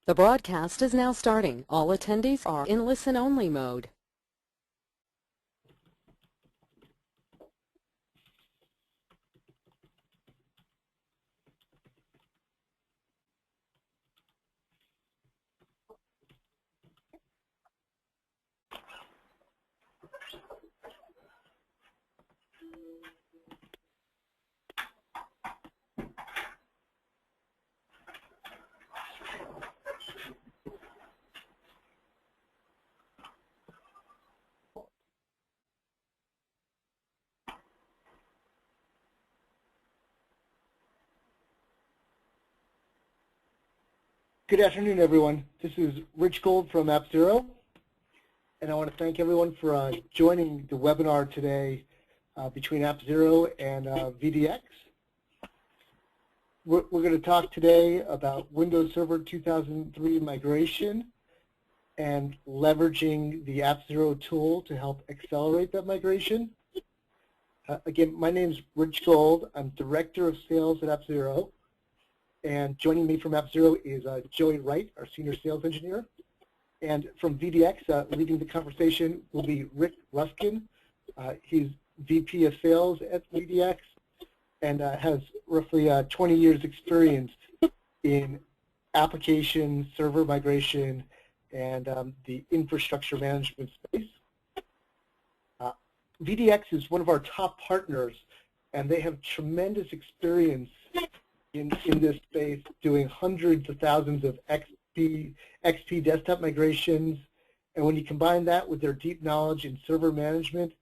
The broadcast is now starting. All attendees are in listen-only mode. Good afternoon, everyone. This is Rich Gold from AppZero, and I want to thank everyone for joining the webinar today between AppZero and VDX. We're going to talk today about Windows Server 2003 migration and leveraging the AppZero tool to help accelerate that migration. Again, my name is Rich Gold. I'm Director of Sales at AppZero. And joining me from AppZero is Joey Wright, our Senior Sales Engineer. And from VDX, leading the conversation will be Rick Ruskin. He's VP of Sales at VDX and has roughly 20 years experience in application, server migration, and the infrastructure management space. VDX is one of our top partners, and they have tremendous experience in this space, doing hundreds of thousands of XP desktop migrations. And when you combine that with their deep knowledge in server management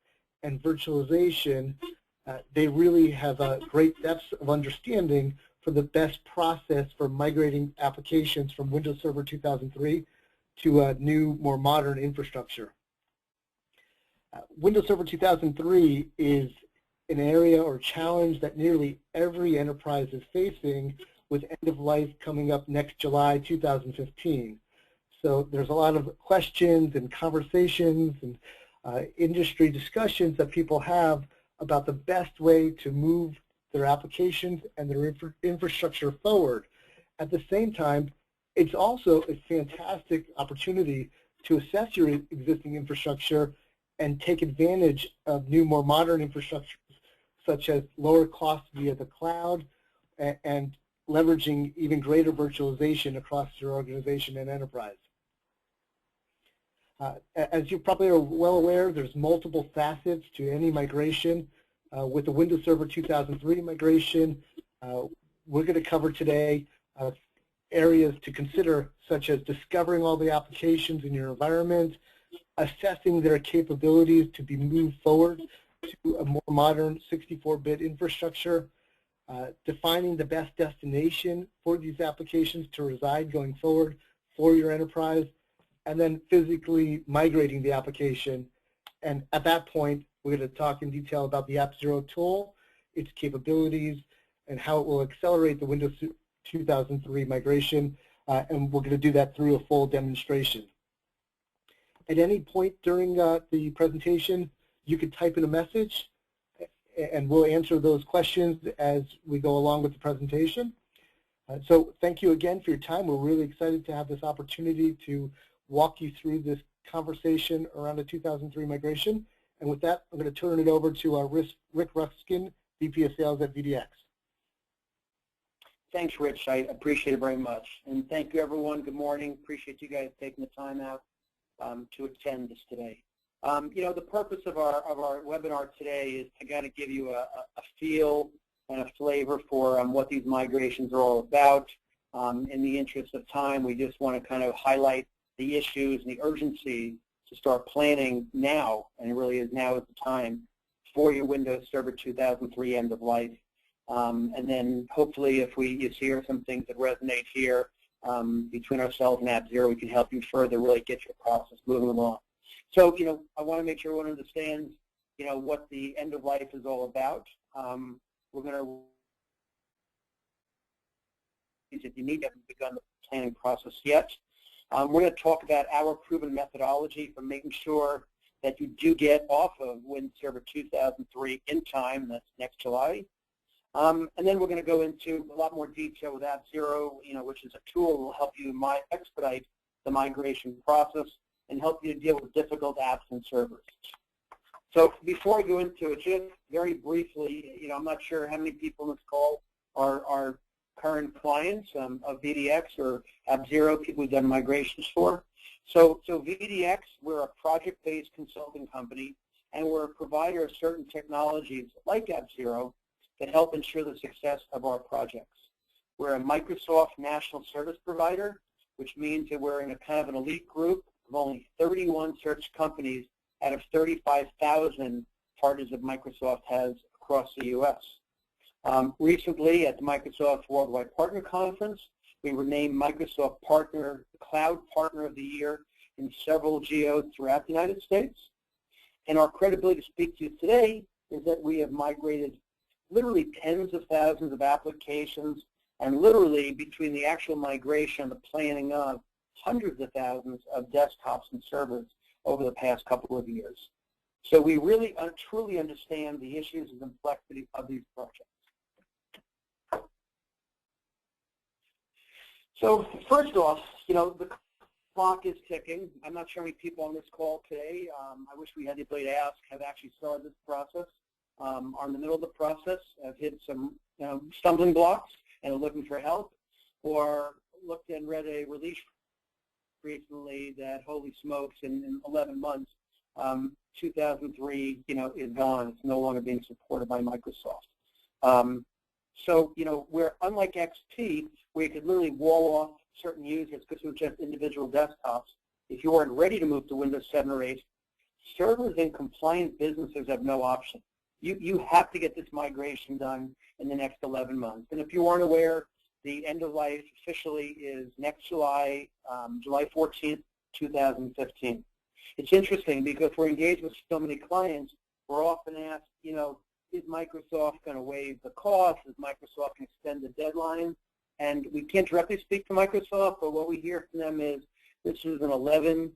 and virtualization, they really have a great depth of understanding for the best process for migrating applications from Windows Server 2003 to a new, more modern infrastructure. Windows Server 2003 is an area or challenge that nearly every enterprise is facing, with end of life coming up next July 2015. So there's a lot of questions and conversations and industry discussions that people have about the best way to move their applications and their infrastructure forward. At the same time, it's also a fantastic opportunity to assess your existing infrastructure and take advantage of new, more modern infrastructure, such as lower costs via the cloud and leveraging even greater virtualization across your organization and enterprise. As you probably are well aware, there's multiple facets to any migration. With the Windows Server 2003 migration, we're going to cover today areas to consider, such as discovering all the applications in your environment, assessing their capabilities to be moved forward to a more modern 64-bit infrastructure, defining the best destination for these applications to reside going forward for your enterprise, and then physically migrating the application. And at that point, we're going to talk in detail about the AppZero tool, its capabilities, and how it will accelerate the Windows 2003 migration, and we're going to do that through a full demonstration. At any point during the presentation, you could type in a message, and we'll answer those questions as we go along with the presentation. So thank you again for your time. We're really excited to have this opportunity to walk you through this conversation around the 2003 migration. And with that, I'm going to turn it over to Rick Ruskin, VP of Sales at VDX. Thanks, Rich. I appreciate it very much. And thank you, everyone. Good morning. Appreciate you guys taking the time out to attend this today. You know, the purpose of our webinar today is to kind of give you a feel and a flavor for what these migrations are all about. In the interest of time, we just want to kind of highlight the issues and the urgency to start planning now, and it really is now is the time for your Windows Server 2003 end of life. And then hopefully if you hear some things that resonate here between ourselves and AppZero, we can help you further really get your process moving along. So, you know, I want to make sure everyone understands, you know, what the end of life is all about. We're going to, if you need, haven't begun the planning process yet. We're going to talk about our proven methodology for making sure that you do get off of Windows Server 2003 in time, that's next July. And then we're going to go into a lot more detail with AppZero, which is a tool that will help you expedite the migration process and help you deal with difficult apps and servers. So before I go into it, just very briefly, I'm not sure how many people on this call are current clients of VDX or AppZero, people we've done migrations for. So VDX, we're a project-based consulting company, and we're a provider of certain technologies like AppZero that help ensure the success of our projects. We're a Microsoft national service provider, which means that we're in a kind of an elite group of only 31 such companies out of 35,000 partners that Microsoft has across the U.S. Recently, at the Microsoft Worldwide Partner Conference, we were named Microsoft Cloud Partner of the Year in several geos throughout the United States. And our credibility to speak to you today is that we have migrated literally tens of thousands of applications, and literally between the actual migration and the planning of hundreds of thousands of desktops and servers over the past couple of years. So we really truly understand the issues and complexity of these projects. So first off, the clock is ticking. I'm not sure how many people on this call today, I wish we had the ability to ask, have actually started this process, are in the middle of the process, have hit some stumbling blocks and are looking for help, or looked and read a release recently that, holy smokes, in 11 months, 2003, is gone. It's no longer being supported by Microsoft. So, we're unlike XP, where you could literally wall off certain users because we're just individual desktops. If you aren't ready to move to Windows 7 or 8, servers in compliant businesses have no option. You have to get this migration done in the next 11 months. And if you aren't aware, the end of life officially is next July, July 14th, 2015. It's interesting because we're engaged with so many clients, we're often asked, is Microsoft going to waive the cost? Is Microsoft going to extend the deadline? And we can't directly speak to Microsoft, but what we hear from them is this is an 11,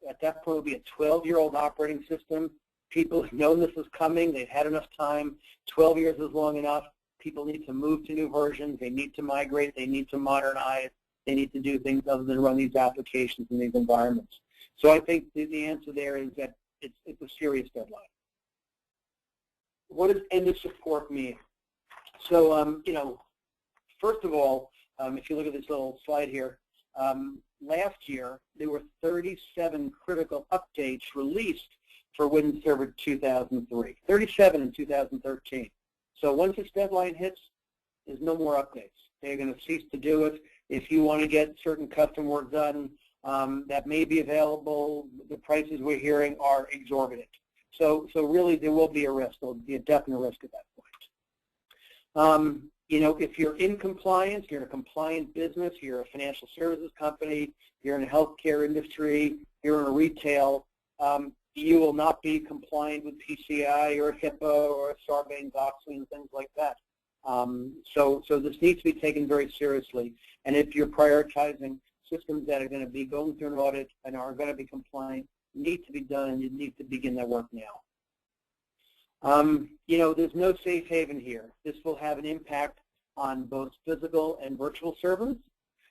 at that point it will be a 12-year-old operating system. People have known this is coming. They've had enough time. 12 years is long enough. People need to move to new versions. They need to migrate. They need to modernize. They need to do things other than run these applications in these environments. So I think the answer there is that it's a serious deadline. What does end of support mean? So, first of all, if you look at this little slide here, last year there were 37 critical updates released for Windows Server 2003, 37 in 2013. So once this deadline hits, there's no more updates. They're going to cease to do it. If you want to get certain custom work done that may be available, the prices we're hearing are exorbitant. So really there will be a risk. There will be a definite risk at that point. If you're in compliance, you're in a compliant business, you're a financial services company, you're in a healthcare industry, you're in a retail, you will not be compliant with PCI or HIPAA or Sarbanes-Oxley and things like that. So this needs to be taken very seriously. And if you're prioritizing systems that are going to be going through an audit and are going to be compliant, need to be done, and you need to begin that work now. There's no safe haven here. This will have an impact on both physical and virtual servers.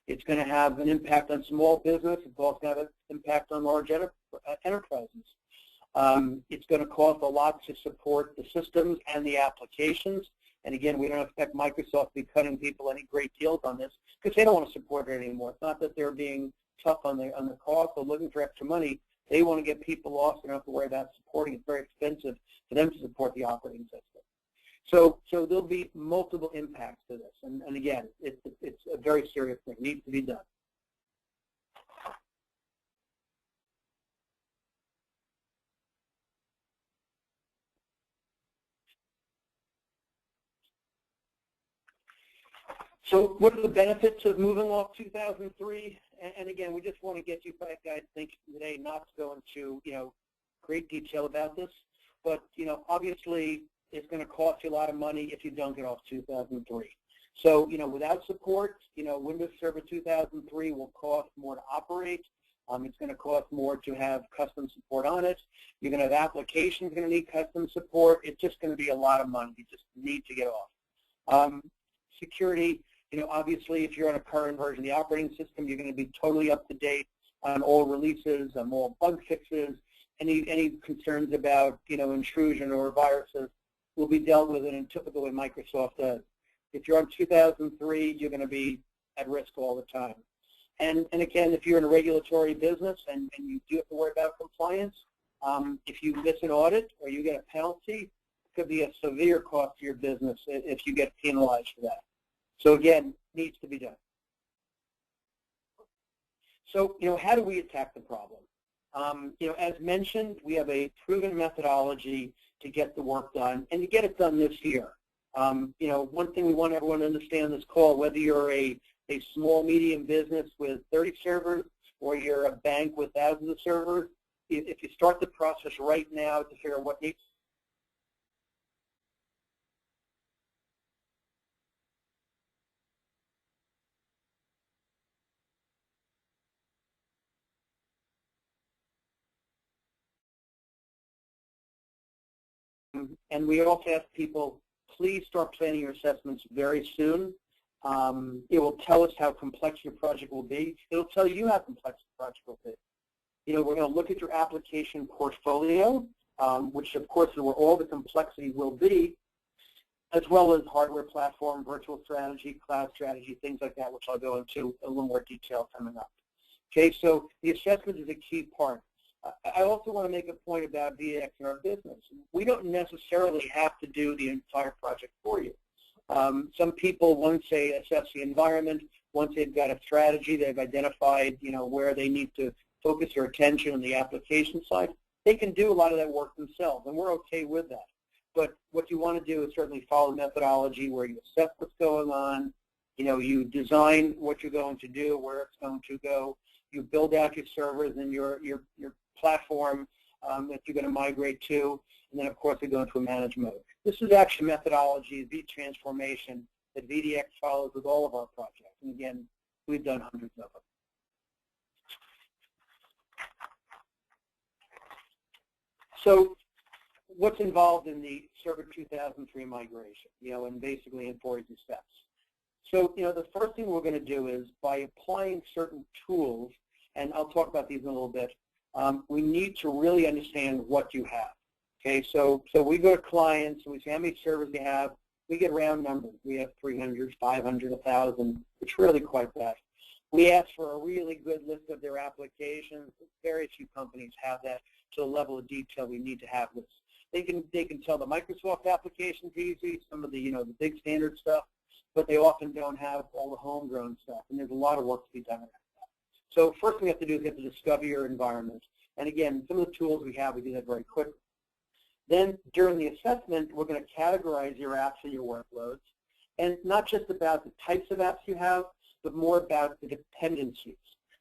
It's going to have an impact on small business. It's also going to have an impact on large enterprises. It's going to cost a lot to support the systems and the applications. And again, we don't expect Microsoft to be cutting people any great deals on this because they don't want to support it anymore. It's not that they're being tough on the cost or looking for extra money. They want to get people off. They don't have to worry about supporting. It's very expensive for them to support the operating system. So there'll be multiple impacts to this. And again, it's a very serious thing. It needs to be done. So what are the benefits of moving off 2003? And again, we just want to get you guys thinking today, not to go into great detail about this, but obviously it's going to cost you a lot of money if you don't get off 2003. So without support, Windows Server 2003 will cost more to operate. It's going to cost more to have custom support on it. You're going to have applications going to need custom support. It's just going to be a lot of money. You just need to get off. Security, obviously if you're on a current version of the operating system, you're going to be totally up to date on all releases, on all bug fixes. Any concerns about, intrusion or viruses will be dealt with in a typical way Microsoft does. If you're on 2003, you're going to be at risk all the time. And again, if you're in a regulatory business and you do have to worry about compliance, if you miss an audit or you get a penalty, it could be a severe cost to your business if you get penalized for that. So again, needs to be done. So, how do we attack the problem? As mentioned, we have a proven methodology to get the work done and to get it done this year. One thing we want everyone to understand on this call, whether you're a small, medium business with 30 servers or you're a bank with thousands of servers, if you start the process right now to figure out what needs and we also ask people, please start planning your assessments very soon. It will tell us how complex your project will be. It will tell you how complex the project will be. We're going to look at your application portfolio, which of course is where all the complexity will be, as well as hardware platform, virtual strategy, cloud strategy, things like that, which I'll go into a little more detail coming up. Okay, so the assessment is a key part. I also want to make a point about VDX in our business. We don't necessarily have to do the entire project for you. Some people, once they assess the environment, once they've got a strategy, they've identified, where they need to focus their attention on the application side, they can do a lot of that work themselves, and we're okay with that. But what you want to do is certainly follow the methodology where you assess what's going on, you design what you're going to do, where it's going to go, you build out your servers and your platform that you're going to migrate to, and then of course we go into a managed mode. This is actually methodology, V transformation, that VDX follows with all of our projects. And again, we've done hundreds of them. So what's involved in the Server 2003 migration, and basically in 42 steps. So, the first thing we're going to do is by applying certain tools, and I'll talk about these in a little bit, we need to really understand what you have. Okay, so we go to clients and we say how many servers they have. We get round numbers. We have 300, 500, 1,000. It's really quite bad. We ask for a really good list of their applications. Very few companies have that to the level of detail we need to have this. They can tell the Microsoft applications easy, some of the the big standard stuff, but they often don't have all the homegrown stuff, and there's a lot of work to be done around that. So first thing we have to do is we have to discover your environment. And again, some of the tools we have, we do that very quickly. Then during the assessment, we're going to categorize your apps and your workloads, and not just about the types of apps you have, but more about the dependencies.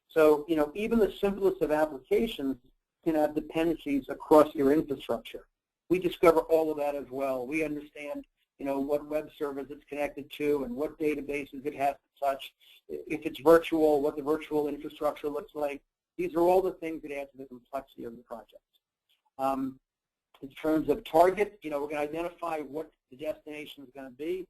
So, even the simplest of applications can have dependencies across your infrastructure. We discover all of that as well. We understand, what web servers it's connected to and what databases it has to touch. If it's virtual, what the virtual infrastructure looks like. These are all the things that add to the complexity of the project. In terms of target, we're going to identify what the destination is going to be.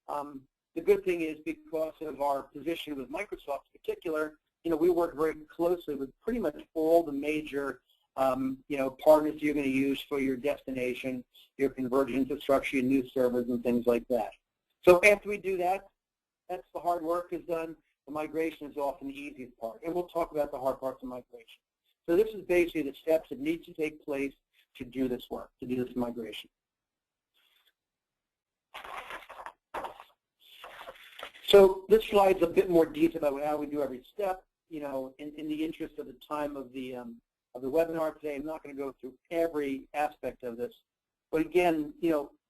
The good thing is because of our position with Microsoft in particular, we work very closely with pretty much all the major partners you're going to use for your destination, your converged infrastructure, your new servers, and things like that. So after we do that, that's the hard work is done. The migration is often the easiest part, and we'll talk about the hard parts of migration. So this is basically the steps that need to take place to do this work, to do this migration. So this slide's a bit more detailed about how we do every step. In the interest of the time of the webinar today, I'm not going to go through every aspect of this. But again,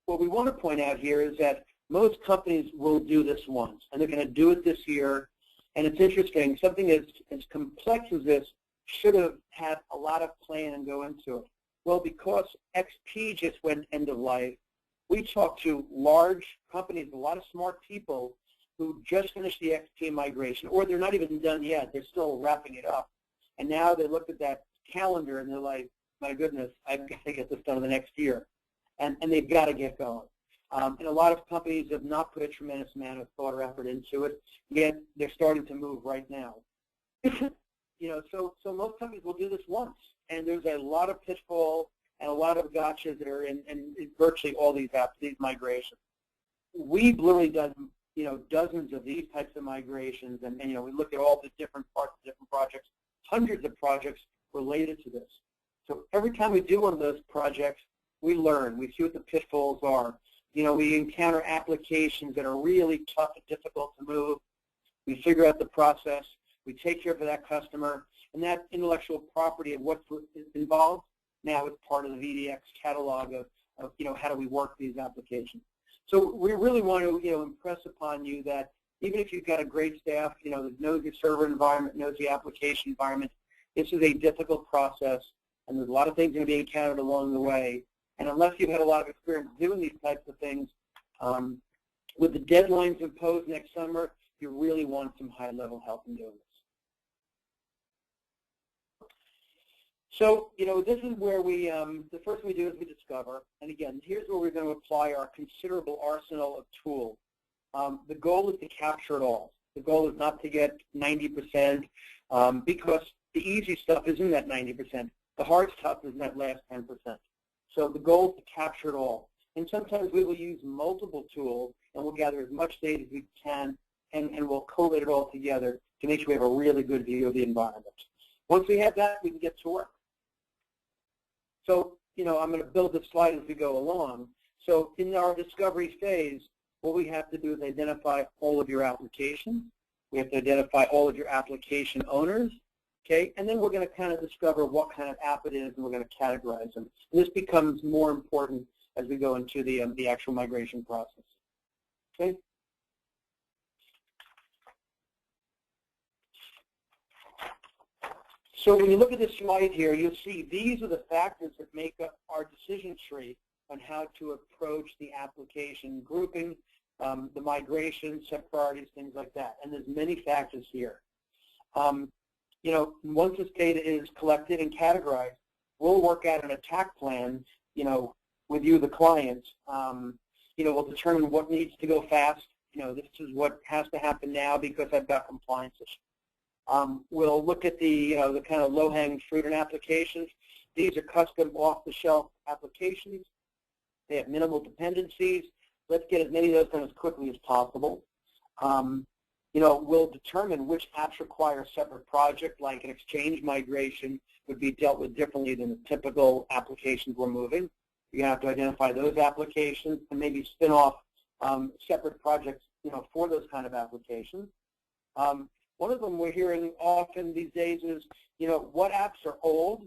what we want to point out here is that most companies will do this once, and they're going to do it this year. And it's interesting, something as complex as this should have had a lot of plan and go into it. Well, because XP just went end of life, we talked to large companies, a lot of smart people who just finished the XP migration, or they're not even done yet. They're still wrapping it up. And now they look at that calendar and they're like, my goodness, I've got to get this done in the next year. And they've got to get going. And a lot of companies have not put a tremendous amount of thought or effort into it, yet they're starting to move right now. So most companies will do this once, and there's a lot of pitfalls and a lot of gotchas that are in virtually all these apps, these migrations. We've literally done dozens of these types of migrations, and we look at all the different parts of different projects, hundreds of projects related to this. So every time we do one of those projects, we learn. We see what the pitfalls are. We encounter applications that are really tough and difficult to move. We figure out the process. We take care of that customer, and that intellectual property of what's involved now is part of the VDX catalog of how do we work these applications. So we really want to impress upon you that even if you've got a great staff, that knows your server environment, knows the application environment, this is a difficult process, and there's a lot of things going to be encountered along the way. And unless you've had a lot of experience doing these types of things, with the deadlines imposed next summer, you really want some high-level help in doing this. So, this is where we, the first thing we do is we discover, and again, here's where we're going to apply our considerable arsenal of tools. The goal is to capture it all. The goal is not to get 90%, because the easy stuff is in that 90%. The hard stuff is in that last 10%. So the goal is to capture it all. And sometimes we will use multiple tools, and we'll gather as much data as we can, and we'll collate it all together to make sure we have a really good view of the environment. Once we have that, we can get to work. So, I'm going to build this slide as we go along. So in our discovery phase, what we have to do is identify all of your applications. We have to identify all of your application owners, okay? And then we're going to kind of discover what kind of app it is, and we're going to categorize them. And this becomes more important as we go into the actual migration process, okay? So when you look at this slide here, you'll see these are the factors that make up our decision tree on how to approach the application grouping, the migration, set priorities, things like that. And there's many factors here. Once this data is collected and categorized, we'll work out an attack plan, with you, the client. We'll determine what needs to go fast. This is what has to happen now because I've got compliance issues. We'll look at the kind of low-hanging fruit in applications. These are custom off-the-shelf applications. They have minimal dependencies. Let's get as many of those done as quickly as possible. We'll determine which apps require a separate project, like an Exchange migration would be dealt with differently than the typical applications we're moving. You're going to have to identify those applications and maybe spin off separate projects, for those kind of applications. One of them we're hearing often these days is, what apps are old,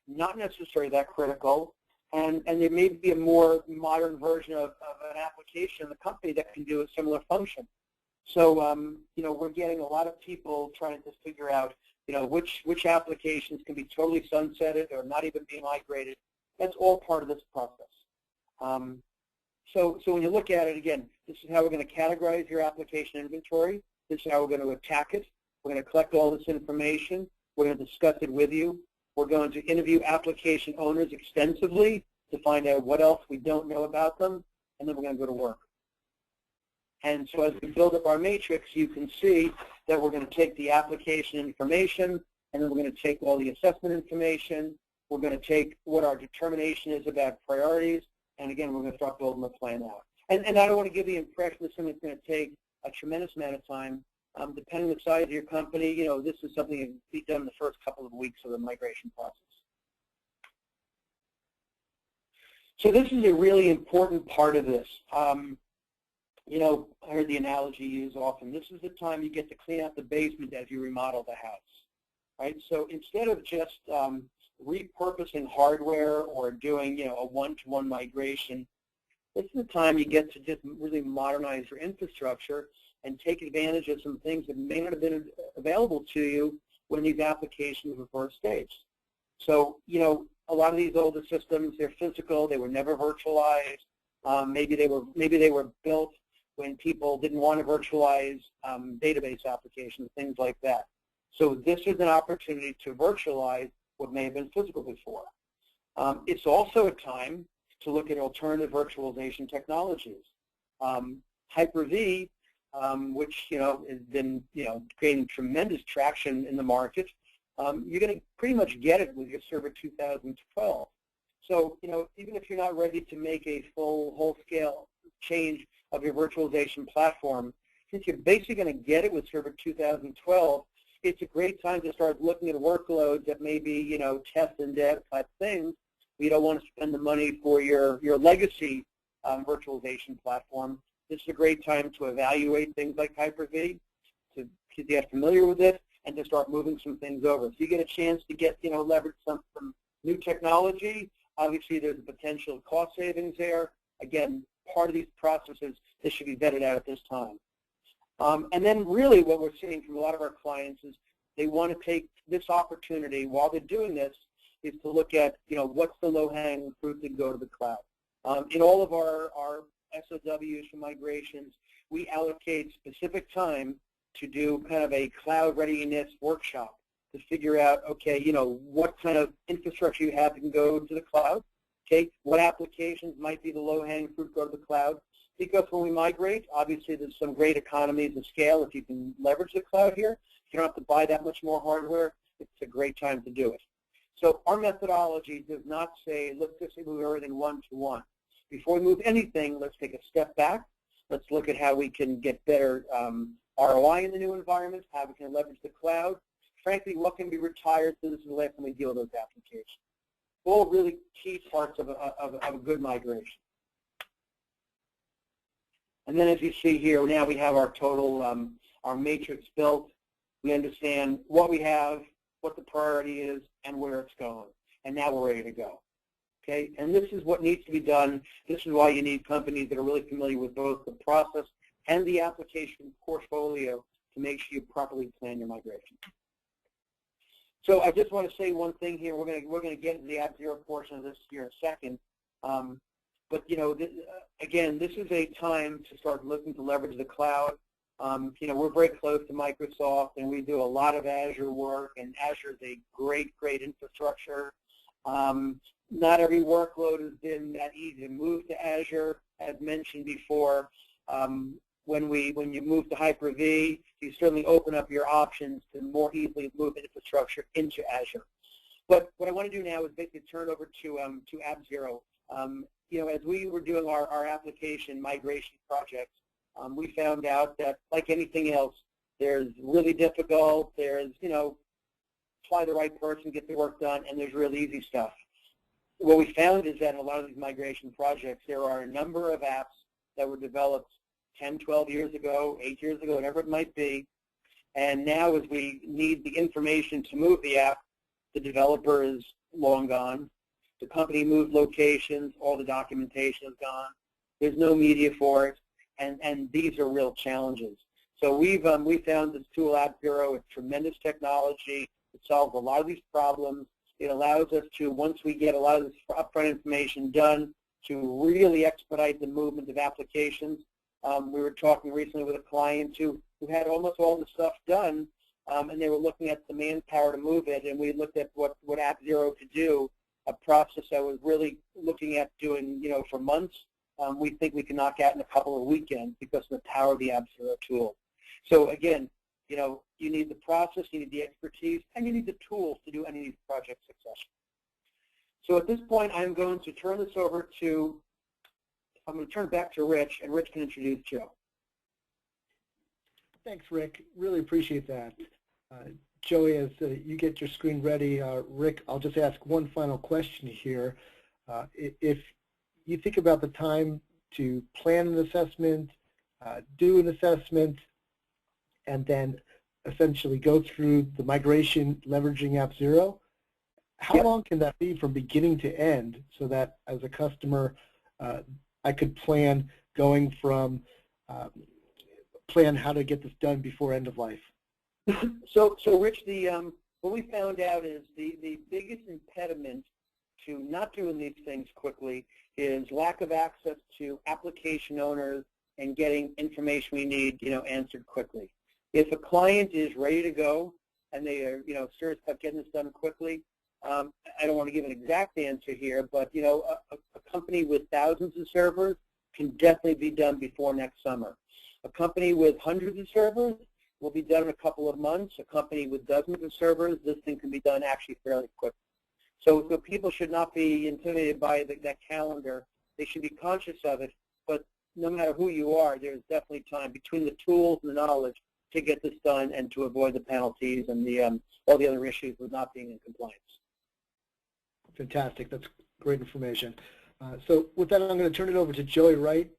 not necessarily that critical, and there may be a more modern version of an application in the company that can do a similar function. So, we're getting a lot of people trying to figure out, which applications can be totally sunsetted or not even be migrated. That's all part of this process. So when you look at it, again, this is how we're going to categorize your application inventory. This is how we're going to attack it. We're going to collect all this information. We're going to discuss it with you. We're going to interview application owners extensively to find out what else we don't know about them, and then we're going to go to work. And so as we build up our matrix, you can see that we're going to take the application information, and then we're going to take all the assessment information. We're going to take what our determination is about priorities, and again, we're going to start building the plan out. And I don't want to give the impression that something's going to take a tremendous amount of time. Depending on the size of your company, this is something that can be done in the first couple of weeks of the migration process. So this is a really important part of this. I heard the analogy used often. This is the time you get to clean out the basement as you remodel the house, right? So instead of just repurposing hardware or doing, a one-to-one migration, this is the time you get to just really modernize your infrastructure and take advantage of some things that may not have been available to you when these applications were first staged. So, a lot of these older systems, they're physical, they were never virtualized. Maybe they were built when people didn't want to virtualize database applications, things like that. So this is an opportunity to virtualize what may have been physical before. It's also a time to look at alternative virtualization technologies. Hyper-V, which has been gaining tremendous traction in the market, you're going to pretty much get it with your Server 2012. So even if you're not ready to make a whole-scale change of your virtualization platform, since you're basically going to get it with Server 2012, it's a great time to start looking at workloads that may be test and dev type things. You don't want to spend the money for your legacy virtualization platform. This is a great time to evaluate things like Hyper-V, to get familiar with it, and to start moving some things over. If you get a chance to get leverage some new technology, obviously there's a potential cost savings there. Again, part of these processes, this should be vetted out at this time. And then really what we're seeing from a lot of our clients is they want to take this opportunity while they're doing this is to look at, what's the low-hanging fruit to go to the cloud. In all of our SOWs for migrations, we allocate specific time to do kind of a cloud readiness workshop to figure out, okay, what kind of infrastructure you have that can go to the cloud, okay, what applications might be the low-hanging fruit to go to the cloud. Because when we migrate, obviously there's some great economies of scale if you can leverage the cloud here. You don't have to buy that much more hardware. It's a great time to do it. So our methodology does not say, let's just move everything one-to-one. Before we move anything, let's take a step back. Let's look at how we can get better ROI in the new environment, how we can leverage the cloud. Frankly, what can be retired so this is the last time we deal with those applications. All really key parts of a good migration. And then as you see here, now we have our total, our matrix built. We understand what we have, what the priority is, and where it's going. And now we're ready to go. Okay? And this is what needs to be done. This is why you need companies that are really familiar with both the process and the application portfolio to make sure you properly plan your migration. So I just want to say one thing here. We're going to get into the AppZero portion of this here in a second. But again, this is a time to start looking to leverage the cloud. We're very close to Microsoft, and we do a lot of Azure work, and Azure is a great infrastructure. Not every workload has been that easy to move to Azure. As mentioned before, when you move to Hyper-V, you certainly open up your options to more easily move infrastructure into Azure. But what I want to do now is basically turn over to AppZero. As we were doing our application migration projects, we found out that, like anything else, there's really difficult, there's, apply the right person, get the work done, and there's real easy stuff. What we found is that in a lot of these migration projects, there are a number of apps that were developed 10, 12 years ago, 8 years ago, whatever it might be, and now as we need the information to move the app, the developer is long gone. The company moved locations, all the documentation is gone. There's no media for it, and these are real challenges. So we found this tool, AppZero. It's tremendous technology. It solves a lot of these problems. It allows us to, once we get a lot of this upfront information done, to really expedite the movement of applications. We were talking recently with a client who had almost all the stuff done, and they were looking at the manpower to move it, and we looked at what AppZero could do, a process that was really looking at doing, for months. We think we can knock out in a couple of weekends because of the power of the AppZero tool. So again, you need the process, you need the expertise, and you need the tools to do any of these projects successfully. So at this point, I'm going to turn this over to, I'm going to turn it back to Rich, and Rich can introduce Joe. Thanks, Rick. Really appreciate that. Joey, as you get your screen ready, Rick, I'll just ask one final question here. If you think about the time to plan an assessment, do an assessment, and then essentially go through the migration leveraging AppZero, how long can that be from beginning to end so that as a customer I could plan going from plan how to get this done before end of life? So Rich, what we found out is the biggest impediment to not doing these things quickly is lack of access to application owners and getting information we need, answered quickly. If a client is ready to go and they are, serious about getting this done quickly, I don't want to give an exact answer here, but a company with thousands of servers can definitely be done before next summer. A company with hundreds of servers will be done in a couple of months. A company with dozens of servers, this thing can be done actually fairly quickly. So people should not be intimidated by that calendar. They should be conscious of it, but no matter who you are, there's definitely time between the tools and the knowledge to get this done and to avoid the penalties and all the other issues with not being in compliance. Fantastic. That's great information. So with that, I'm going to turn it over to Joey Wright.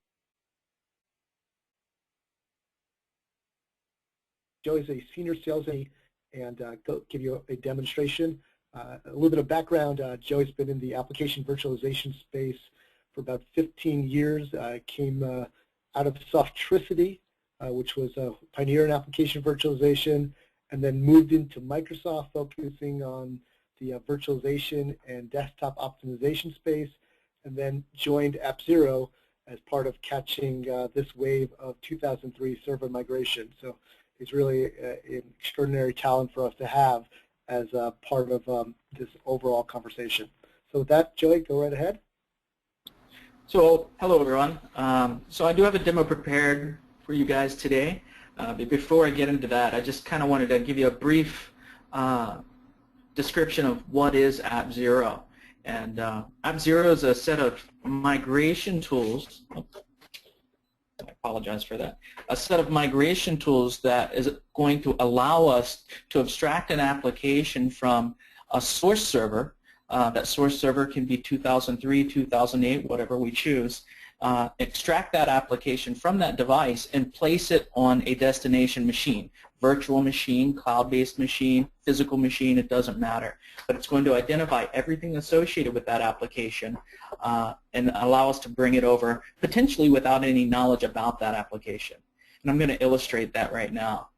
Joey's a senior sales and go give you a demonstration. A little bit of background, Joey's been in the application virtualization space for about 15 years. Came out of Softricity, which was a pioneer in application virtualization, and then moved into Microsoft, focusing on the virtualization and desktop optimization space, and then joined AppZero as part of catching this wave of 2003 server migration. So it's really an extraordinary talent for us to have as part of this overall conversation. So with that, Joey, go right ahead. So hello everyone. So I do have a demo prepared for you guys today. But before I get into that, I just kind of wanted to give you a brief description of what is AppZero. And AppZero is a set of migration tools. I apologize for that. A set of migration tools that is going to allow us to abstract an application from a source server. That source server can be 2003, 2008, whatever we choose. Extract that application from that device and place it on a destination machine. Virtual machine, cloud-based machine, physical machine, it doesn't matter. But it's going to identify everything associated with that application and allow us to bring it over, potentially without any knowledge about that application. And I'm going to illustrate that right now.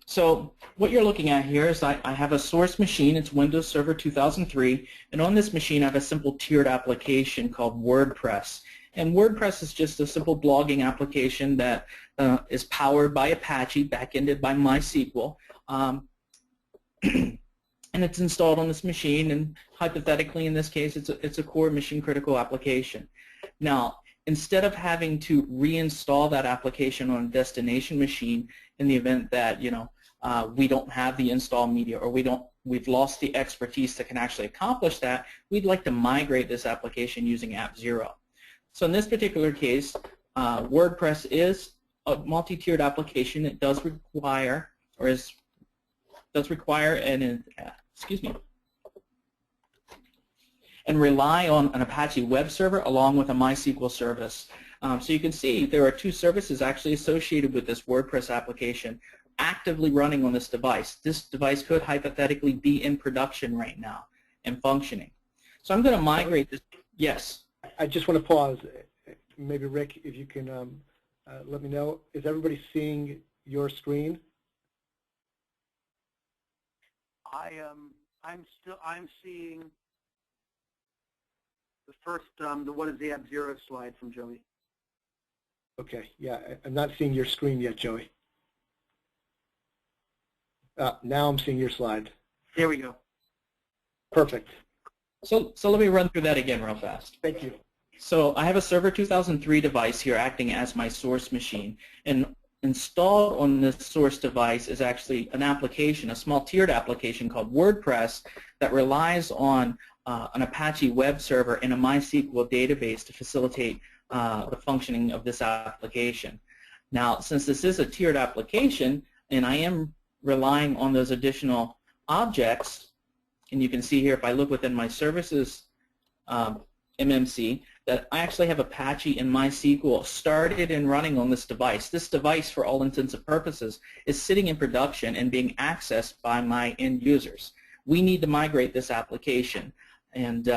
So what you're looking at here is I have a source machine. It's Windows Server 2003. And on this machine, I have a simple tiered application called WordPress. And WordPress is just a simple blogging application that is powered by Apache, backended by MySQL. And it's installed on this machine. And hypothetically, in this case, it's a core mission-critical application. Now, instead of having to reinstall that application on a destination machine in the event that, we don't have the install media or we've lost the expertise that can actually accomplish that, we'd like to migrate this application using AppZero. So in this particular case, WordPress is a multi-tiered application. It does require, and rely on an Apache web server along with a MySQL service. So you can see there are two services actually associated with this WordPress application actively running on this device. This device could hypothetically be in production right now and functioning. So I'm going to migrate this. Yes? I just want to pause. Maybe Rick, if you can let me know, is everybody seeing your screen? I'm seeing the first, what is the AppZero slide from Joey? Okay, yeah, I'm not seeing your screen yet, Joey. Now I'm seeing your slide. There we go. Perfect. So let me run through that again real fast. Thank you. So I have a Server 2003 device here acting as my source machine. And installed on this source device is actually an application, a small tiered application called WordPress that relies on an Apache web server and a MySQL database to facilitate the functioning of this application. Now, since this is a tiered application and I am relying on those additional objects, and you can see here if I look within my services MMC that I actually have Apache and MySQL started and running on this device. This device, for all intents and purposes, is sitting in production and being accessed by my end users. We need to migrate this application. And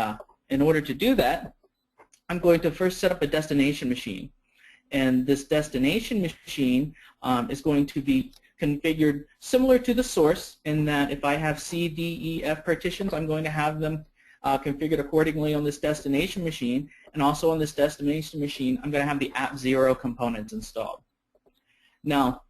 in order to do that, I'm going to first set up a destination machine. And this destination machine is going to be configured similar to the source in that if I have C, D, E, F partitions, I'm going to have them configured accordingly on this destination machine. And also on this destination machine, I'm going to have the AppZero components installed. Now,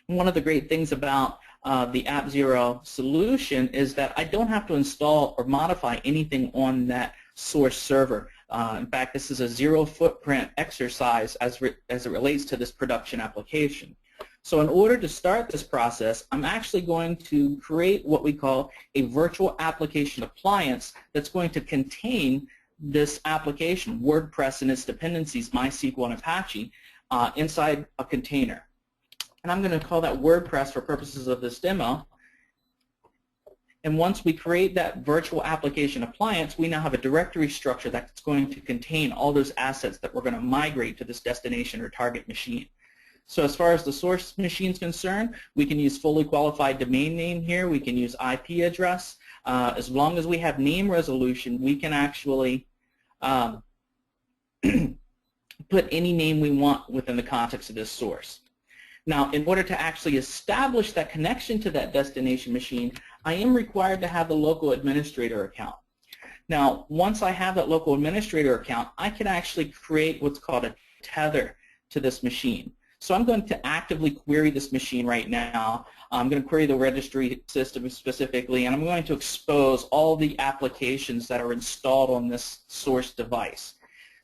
one of the great things about the AppZero solution is that I don't have to install or modify anything on that source server. In fact, this is a zero footprint exercise as it relates to this production application. So in order to start this process, I'm actually going to create what we call a virtual application appliance that's going to contain this application, WordPress and its dependencies, MySQL and Apache, inside a container. And I'm going to call that WordPress for purposes of this demo. And once we create that virtual application appliance, we now have a directory structure that's going to contain all those assets that we're going to migrate to this destination or target machine. So as far as the source machine is concerned, we can use fully qualified domain name here. We can use IP address. As long as we have name resolution, we can actually put any name we want within the context of this source. Now, in order to actually establish that connection to that destination machine, I am required to have the local administrator account. Now, once I have that local administrator account, I can actually create what's called a tether to this machine. So I'm going to actively query this machine right now. I'm going to query the registry system specifically, and I'm going to expose all the applications that are installed on this source device.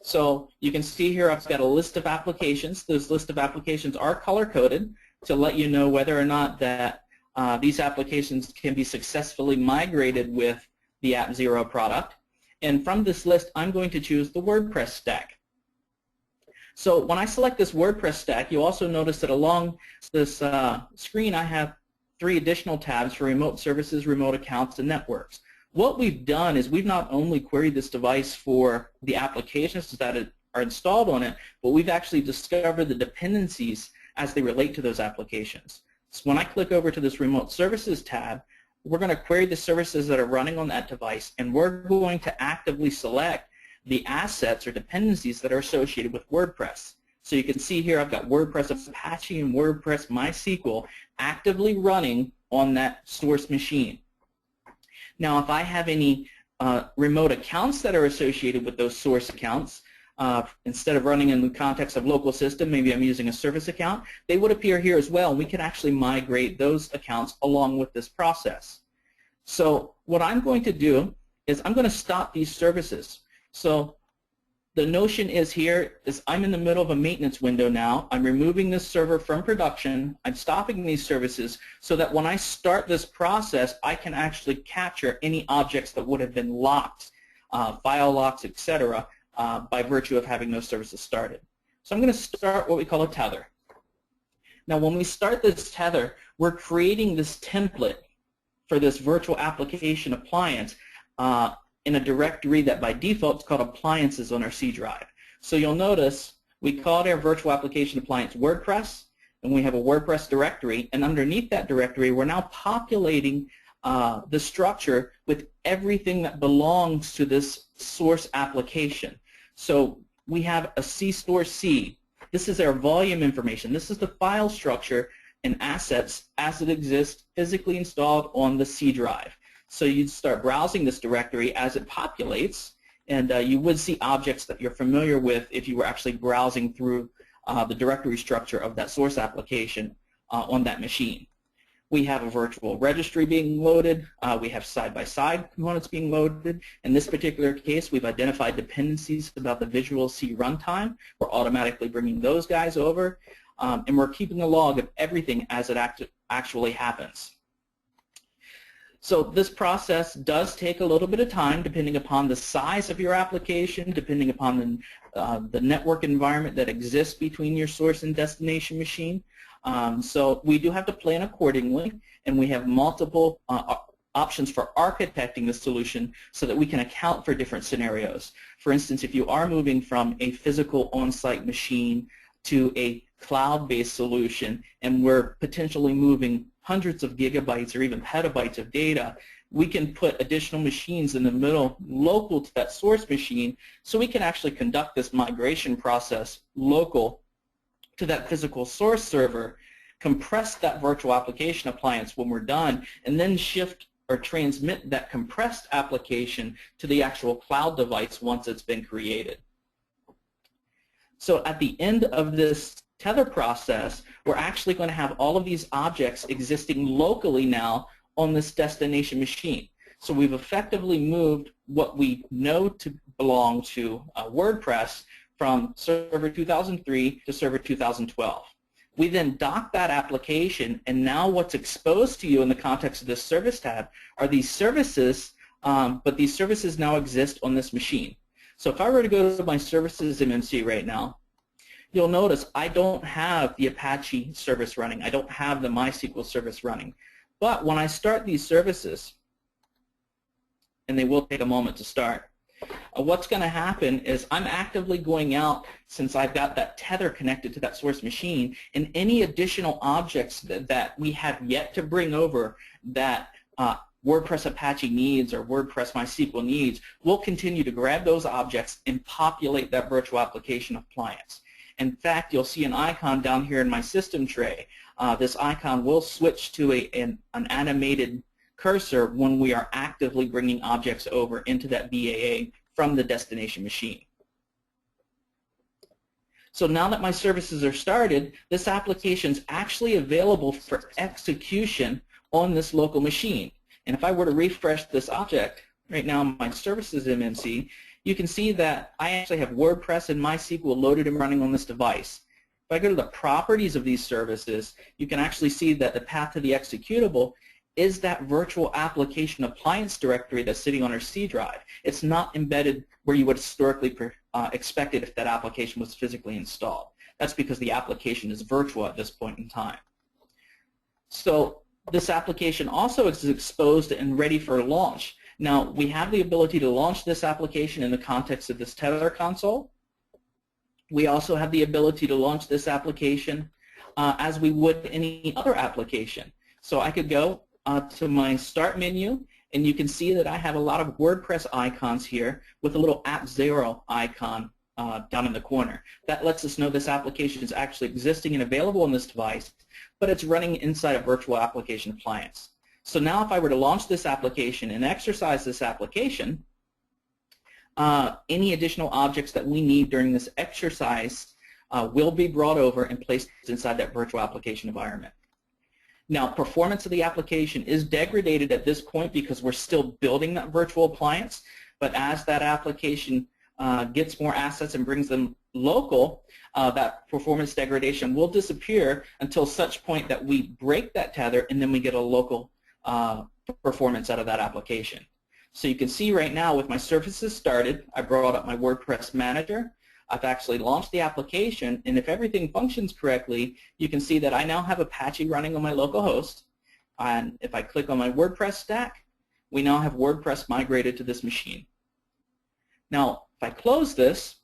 So you can see here I've got a list of applications. Those list of applications are color-coded to let you know whether or not that these applications can be successfully migrated with the AppZero product. And from this list, I'm going to choose the WordPress stack. So when I select this WordPress stack, you also notice that along this screen I have 3 additional tabs for remote services, remote accounts, and networks. What we've done is we've not only queried this device for the applications that are installed on it, but we've actually discovered the dependencies as they relate to those applications. So when I click over to this remote services tab, we're going to query the services that are running on that device, and we're going to actively select the assets or dependencies that are associated with WordPress. So you can see here I've got WordPress Apache and WordPress MySQL actively running on that source machine. Now, if I have any remote accounts that are associated with those source accounts, instead of running in the context of local system, maybe I'm using a service account, they would appear here as well, and we can actually migrate those accounts along with this process. So what I'm going to do is I'm going to stop these services. So the notion is here is I'm in the middle of a maintenance window now. I'm removing this server from production. I'm stopping these services so that when I start this process, I can actually capture any objects that would have been locked, file locks, etc., by virtue of having those services started. So I'm going to start what we call a tether. Now, when we start this tether, we're creating this template for this virtual application appliance in a directory that by default is called appliances on our C drive. So you'll notice we called our virtual application appliance WordPress, and we have a WordPress directory, and underneath that directory we're now populating the structure with everything that belongs to this source application. So we have a C-store C. This is our volume information. This is the file structure and assets as it exists physically installed on the C drive. So you'd start browsing this directory as it populates, and you would see objects that you're familiar with if you were actually browsing through the directory structure of that source application on that machine. We have a virtual registry being loaded. We have side-by-side components being loaded. In this particular case, we've identified dependencies about the Visual C runtime. We're automatically bringing those guys over, and we're keeping a log of everything as it actually happens. So this process does take a little bit of time depending upon the size of your application, depending upon the network environment that exists between your source and destination machine. So we do have to plan accordingly, and we have multiple options for architecting the solution so that we can account for different scenarios. For instance, if you are moving from a physical on-site machine to a cloud-based solution, and we're potentially moving hundreds of gigabytes or even petabytes of data, we can put additional machines in the middle local to that source machine so we can actually conduct this migration process local to that physical source server, compress that virtual application appliance when we're done, and then shift or transmit that compressed application to the actual cloud device once it's been created. So at the end of this tether process, we're actually going to have all of these objects existing locally now on this destination machine. So we've effectively moved what we know to belong to WordPress from Server 2003 to Server 2012. We then dock that application, and now what's exposed to you in the context of this service tab are these services, but these services now exist on this machine. So if I were to go to my services MMC right now, you'll notice I don't have the Apache service running. I don't have the MySQL service running. But when I start these services, and they will take a moment to start, what's going to happen is I'm actively going out, since I've got that tether connected to that source machine, and any additional objects that we have yet to bring over that WordPress Apache needs or WordPress MySQL needs, we'll continue to grab those objects and populate that virtual application appliance. In fact, you'll see an icon down here in my system tray. This icon will switch to an animated cursor when we are actively bringing objects over into that BAA from the destination machine. So now that my services are started, this application is actually available for execution on this local machine. And if I were to refresh this object right now in my services MMC, you can see that I actually have WordPress and MySQL loaded and running on this device. If I go to the properties of these services, you can actually see that the path to the executable is that virtual application appliance directory that's sitting on our C drive. It's not embedded where you would historically expect it if that application was physically installed. That's because the application is virtual at this point in time. So this application also is exposed and ready for launch. Now, we have the ability to launch this application in the context of this tether console. We also have the ability to launch this application as we would any other application. So I could go to my Start menu, and you can see that I have a lot of WordPress icons here with a little AppZero icon down in the corner. That lets us know this application is actually existing and available on this device, but it's running inside a virtual application appliance. So now if I were to launch this application and exercise this application, any additional objects that we need during this exercise will be brought over and placed inside that virtual application environment. Now, performance of the application is degraded at this point because we're still building that virtual appliance, but as that application gets more assets and brings them local, that performance degradation will disappear until such point that we break that tether and then we get a local performance out of that application. So you can see right now with my services started, I brought up my WordPress manager. I've actually launched the application, and if everything functions correctly, you can see that I now have Apache running on my local host. And if I click on my WordPress stack, we now have WordPress migrated to this machine. Now, if I close this,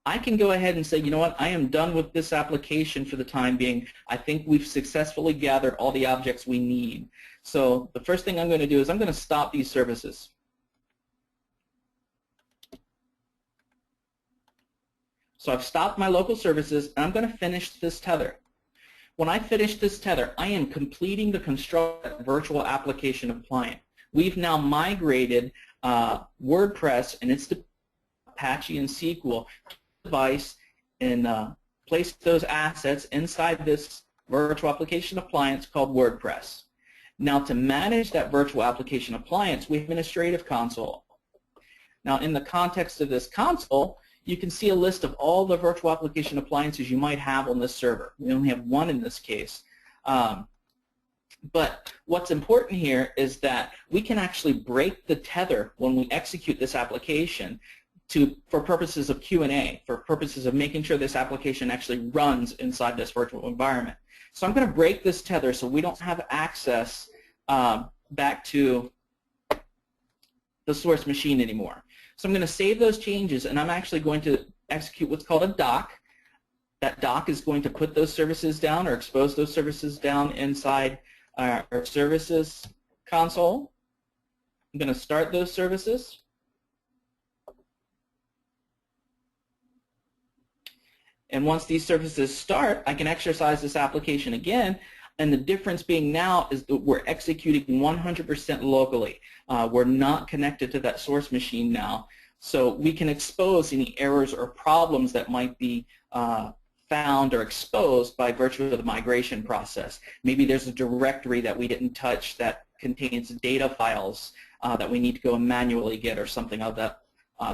I can go ahead and say, you know what, I am done with this application for the time being. I think we've successfully gathered all the objects we need. So the first thing I'm going to do is I'm going to stop these services. So I've stopped my local services, and I'm going to finish this tether. When I finish this tether, I am completing the construct virtual application appliance. We've now migrated WordPress and its Apache and SQL device and placed those assets inside this virtual application appliance called WordPress. Now, to manage that virtual application appliance, we have Administrative Console. Now, in the context of this console, you can see a list of all the virtual application appliances you might have on this server. We only have one in this case. But what's important here is that we can actually break the tether when we execute this application for purposes of Q&A, for purposes of making sure this application actually runs inside this virtual environment. So I'm going to break this tether so we don't have access back to the source machine anymore. So I'm going to save those changes, and I'm actually going to execute what's called a dock. That dock is going to put those services down or expose those services down inside our services console. I'm going to start those services. And once these services start, I can exercise this application again. And the difference being now is that we're executing 100% locally. We're not connected to that source machine now. So we can expose any errors or problems that might be found or exposed by virtue of the migration process. Maybe there's a directory that we didn't touch that contains data files that we need to go and manually get or something of that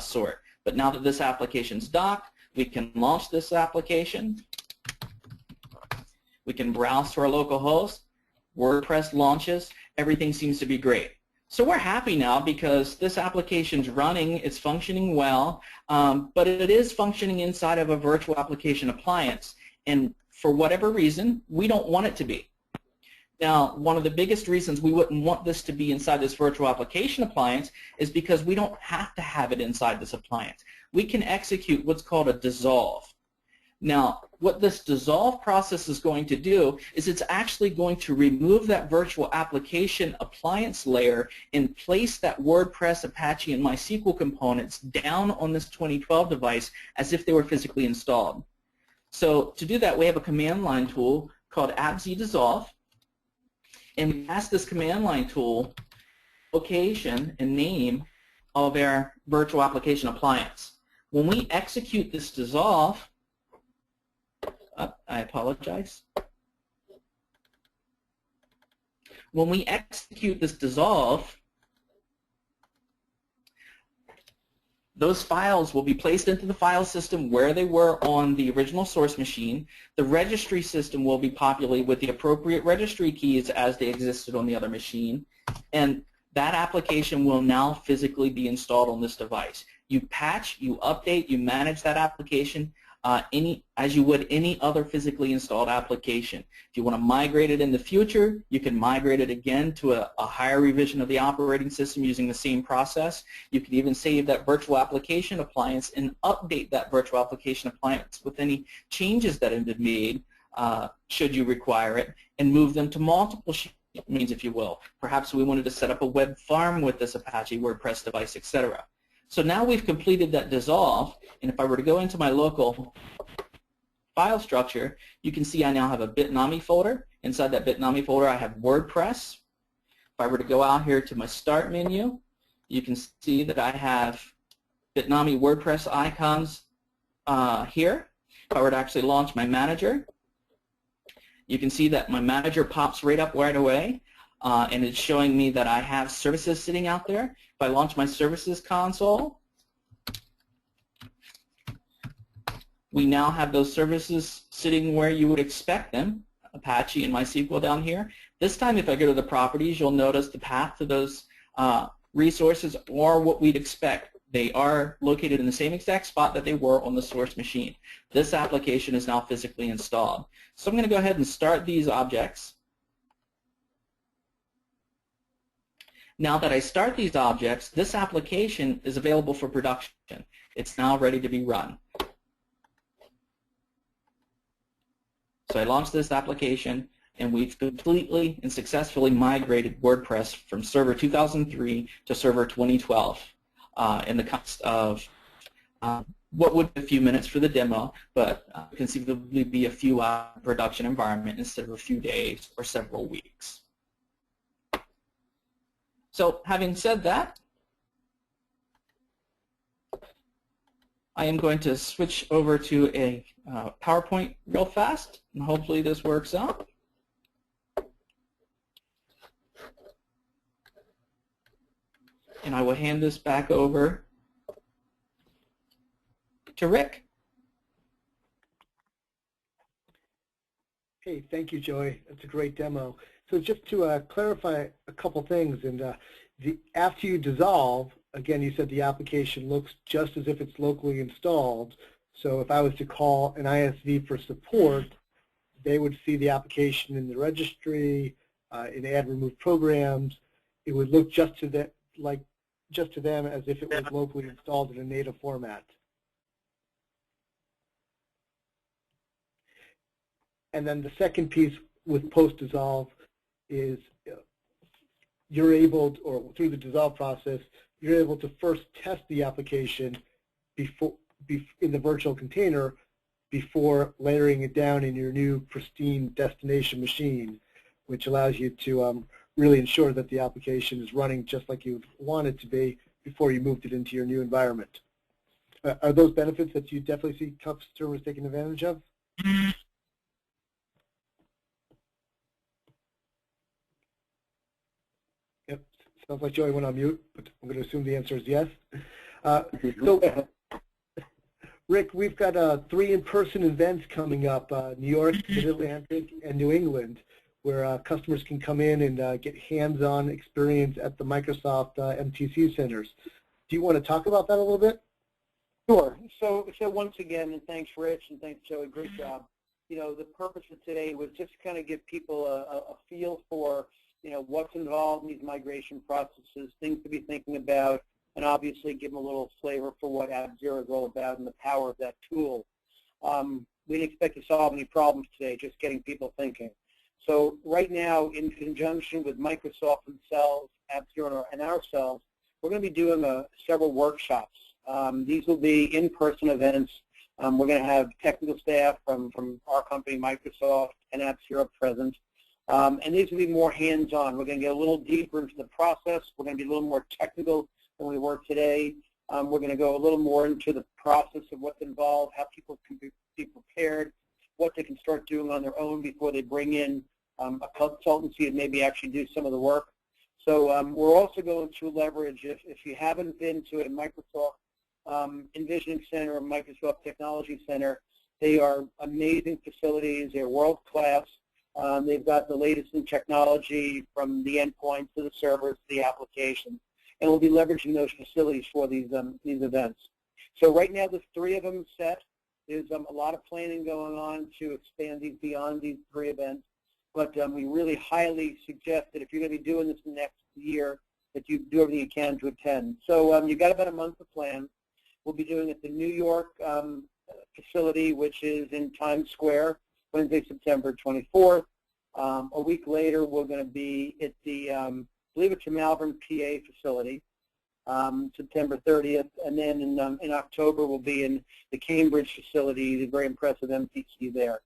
sort. But now that this application's docked, we can launch this application. We can browse to our local host. WordPress launches. Everything seems to be great. So we're happy now because this application's running, it's functioning well, but it is functioning inside of a virtual application appliance. And for whatever reason, we don't want it to be. Now, one of the biggest reasons we wouldn't want this to be inside this virtual application appliance is because we don't have to have it inside this appliance. We can execute what's called a dissolve. Now, what this dissolve process is going to do is it's actually going to remove that virtual application appliance layer and place that WordPress, Apache, and MySQL components down on this 2012 device as if they were physically installed. So to do that, we have a command line tool called AppZero, and we ask this command line tool location and name of our virtual application appliance. When we execute this dissolve, I apologize. When we execute this dissolve, those files will be placed into the file system where they were on the original source machine. The registry system will be populated with the appropriate registry keys as they existed on the other machine, and that application will now physically be installed on this device. You patch, you update, you manage that application as you would any other physically installed application. If you want to migrate it in the future, you can migrate it again to a higher revision of the operating system using the same process. You can even save that virtual application appliance and update that virtual application appliance with any changes that have been made, should you require it, and move them to multiple machines, if you will. Perhaps we wanted to set up a web farm with this Apache WordPress device, etc. So now we've completed that dissolve, and if I were to go into my local file structure, you can see I now have a Bitnami folder. Inside that Bitnami folder, I have WordPress. If I were to go out here to my Start menu, you can see that I have Bitnami WordPress icons here. If I were to actually launch my manager, you can see that my manager pops right up right away. And it's showing me that I have services sitting out there. If I launch my services console, we now have those services sitting where you would expect them, Apache and MySQL down here. This time, if I go to the properties, you'll notice the path to those resources are what we'd expect. They are located in the same exact spot that they were on the source machine. This application is now physically installed. So I'm going to go ahead and start these objects. Now that I start these objects, this application is available for production. It's now ready to be run. So I launched this application, and we've completely and successfully migrated WordPress from Server 2003 to Server 2012 in the context of what would be a few minutes for the demo, but conceivably be a few hour production environment instead of a few days or several weeks. So having said that, I am going to switch over to a PowerPoint real fast, and hopefully this works out. And I will hand this back over to Rick. Hey, thank you, Joey. That's a great demo. So just to clarify a couple things, and after you dissolve, again, you said the application looks just as if it's locally installed. So if I was to call an ISV for support, they would see the application in the registry, in add remove programs. It would look just to them as if it was locally installed in a native format. And then the second piece with post-dissolve is you're able, or through the dissolve process, you're able to first test the application in the virtual container before layering it down in your new pristine destination machine, which allows you to really ensure that the application is running just like you want it to be before you moved it into your new environment. Are those benefits that you definitely see customers taking advantage of? Yep, sounds like Joey went on mute, but I'm going to assume the answer is yes. So, Rick, we've got 3 in-person events coming up, New York, Mid-Atlantic, and New England, where customers can come in and get hands-on experience at the Microsoft MTC centers. Do you want to talk about that a little bit? Sure. So once again, and thanks, Rich, and thanks, Joey. Great job. You know, the purpose of today was just kind of give people a feel for, you know, what's involved in these migration processes, things to be thinking about, and obviously give them a little flavor for what AppZero is all about and the power of that tool. We didn't expect to solve any problems today, just getting people thinking. So right now, in conjunction with Microsoft themselves, AppZero, and ourselves, we're going to be doing several workshops. These will be in-person events. We're going to have technical staff from our company, Microsoft, and AppZero present. And these will be more hands-on. We're going to get a little deeper into the process. We're going to be a little more technical than we were today. We're going to go a little more into the process of what's involved, how people can be prepared, what they can start doing on their own before they bring in a consultancy to maybe actually do some of the work. So we're also going to leverage, if you haven't been to a Microsoft Envisioning Center or Microsoft Technology Center, they are amazing facilities. They're world-class. They've got the latest in technology from the endpoints to the servers to the applications. And we'll be leveraging those facilities for these events. So right now, there's 3 of them set. There's a lot of planning going on to expand these beyond these 3 events. But we really highly suggest that if you're going to be doing this next year, that you do everything you can to attend. So you've got about a month to plan. We'll be doing it at the New York facility, which is in Times Square, Wednesday, September 24th. A week later, we're going to be at the, I believe it's the Malvern, PA facility, September 30th. And then in October, we'll be in the Cambridge facility, the very impressive MTC there.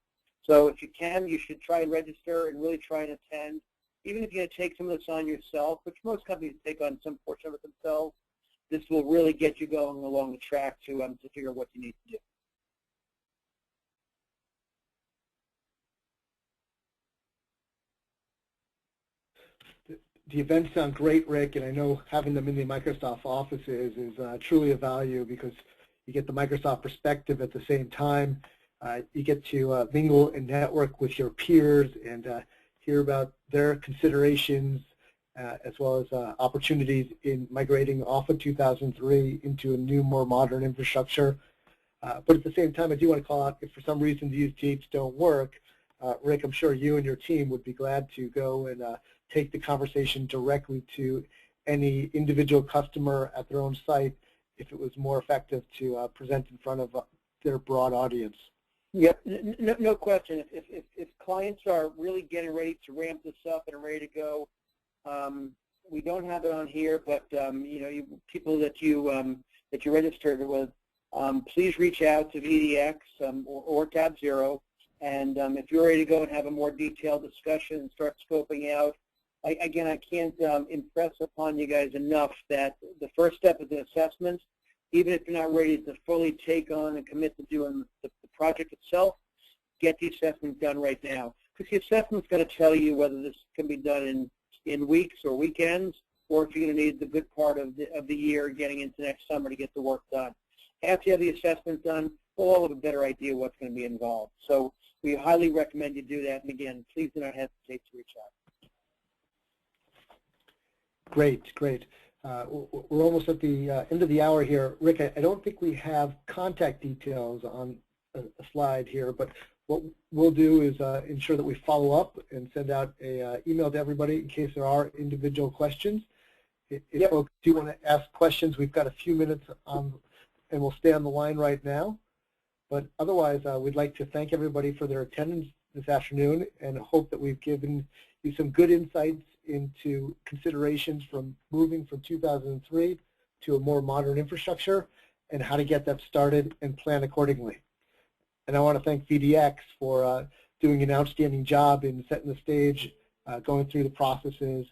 So if you can, you should try and register and really try and attend. Even if you're going to take some of this on yourself, which most companies take on some portion of it themselves, this will really get you going along the track to figure out what you need to do. The events sound great, Rick, and I know having them in the Microsoft offices is truly a value because you get the Microsoft perspective at the same time. You get to mingle and network with your peers and hear about their considerations as well as opportunities in migrating off of 2003 into a new, more modern infrastructure. But at the same time, I do want to call out if for some reason these dates don't work, Rick, I'm sure you and your team would be glad to go and take the conversation directly to any individual customer at their own site if it was more effective to present in front of their broad audience. Yeah, no question. If clients are really getting ready to ramp this up and are ready to go, we don't have it on here, but you know, people that you registered with, please reach out to VDX or to AppZero, and if you're ready to go and have a more detailed discussion and start scoping out, again, I can't impress upon you guys enough that the first step is an assessment. Even if you're not ready to fully take on and commit to doing the project itself, get the assessment done right now. Because the assessment's going to tell you whether this can be done in weeks or weekends, or if you're going to need the good part of the year getting into next summer to get the work done. After you have the assessment done, we'll all have a better idea what's going to be involved. So we highly recommend you do that. And again, please do not hesitate to reach out. Great, great. We're almost at the end of the hour here. Rick, I don't think we have contact details on a slide here, but what we'll do is ensure that we follow up and send out an email to everybody in case there are individual questions. If folks do want to ask questions, we've got a few minutes and we'll stay on the line right now. But otherwise, we'd like to thank everybody for their attendance this afternoon and hope that we've given you some good insights into considerations from moving from 2003 to a more modern infrastructure and how to get that started and plan accordingly. And I want to thank VDX for doing an outstanding job in setting the stage, going through the processes,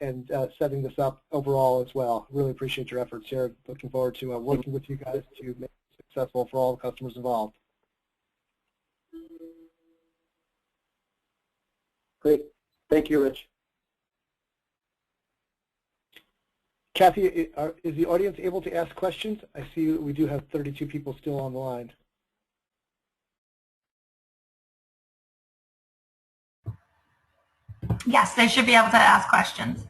and setting this up overall as well. Really appreciate your efforts here. Looking forward to working with you guys to make it successful for all the customers involved. Great. Thank you, Rich. Kathy, is the audience able to ask questions? I see we do have 32 people still on the line. Yes, they should be able to ask questions.